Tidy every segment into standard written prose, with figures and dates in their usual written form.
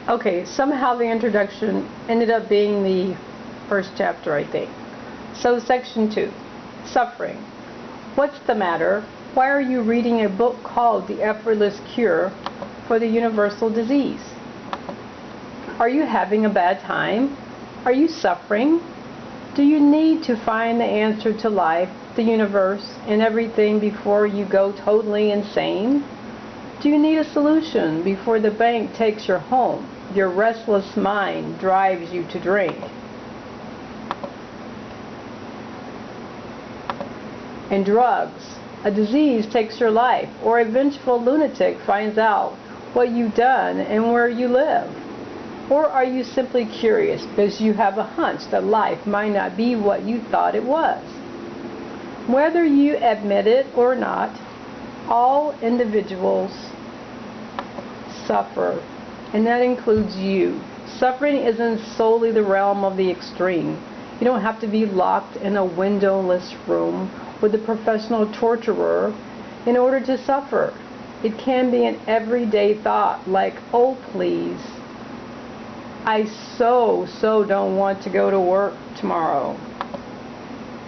Okay, somehow the introduction ended up being the first chapter, I think. So section 2, suffering. What's the matter? Why are you reading a book called The Effortless Cure for the Universal Disease? Are you having a bad time? Are you suffering? Do you need to find the answer to life, the universe, and everything before you go totally insane? Do you need a solution before the bank takes your home? Your restless mind drives you to drink. And drugs. A disease takes your life, or a vengeful lunatic finds out what you've done and where you live. Or are you simply curious because you have a hunch that life might not be what you thought it was? Whether you admit it or not, all individuals suffer, and that includes you. Suffering isn't solely the realm of the extreme. You don't have to be locked in a windowless room with a professional torturer in order to suffer. It can be an everyday thought like, oh please, I so don't want to go to work tomorrow,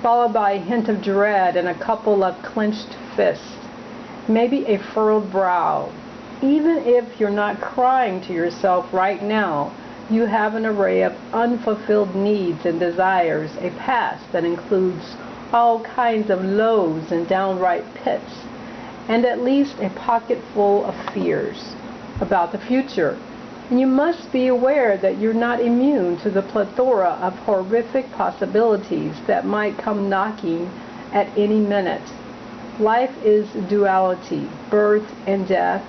followed by a hint of dread and a couple of clenched fists, maybe a furrowed brow. Even if you're not crying to yourself right now, you have an array of unfulfilled needs and desires, a past that includes all kinds of lows and downright pits, and at least a pocket full of fears about the future. And you must be aware that you're not immune to the plethora of horrific possibilities that might come knocking at any minute. Life is duality, birth and death,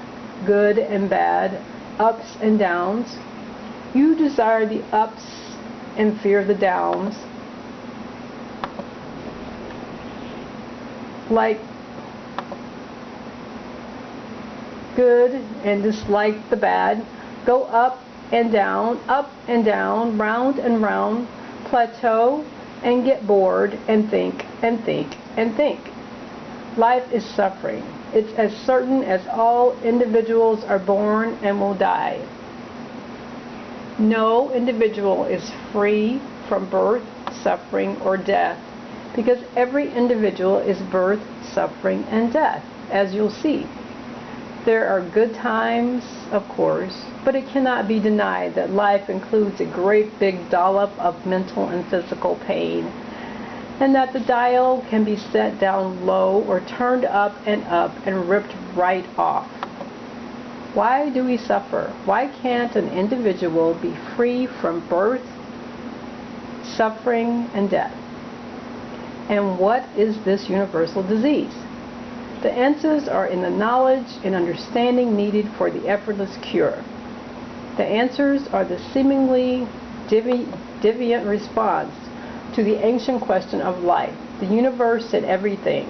good and bad, ups and downs. You desire the ups and fear the downs. Like good and dislike the bad. Go up and down, round and round, plateau and get bored and think and think and think. Life is suffering. It's as certain as all individuals are born and will die. No individual is free from birth, suffering, or death, because every individual is birth, suffering, and death, as you'll see. There are good times, of course, but it cannot be denied that life includes a great big dollop of mental and physical pain, and that the dial can be set down low or turned up and ripped right off. Why do we suffer? Why can't an individual be free from birth, suffering, and death? And what is this universal disease? The answers are in the knowledge and understanding needed for the effortless cure. The answers are the seemingly deviant response to the ancient question of life, the universe, and everything.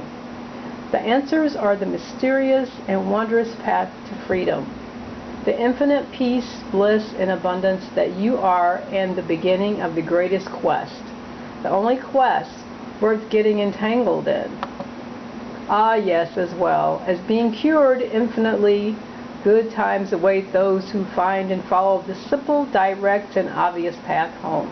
The answers are the mysterious and wondrous path to freedom, the infinite peace, bliss, and abundance that you are, and the beginning of the greatest quest, the only quest worth getting entangled in. Ah, yes, as well as being cured infinitely, good times await those who find and follow the simple, direct, and obvious path home.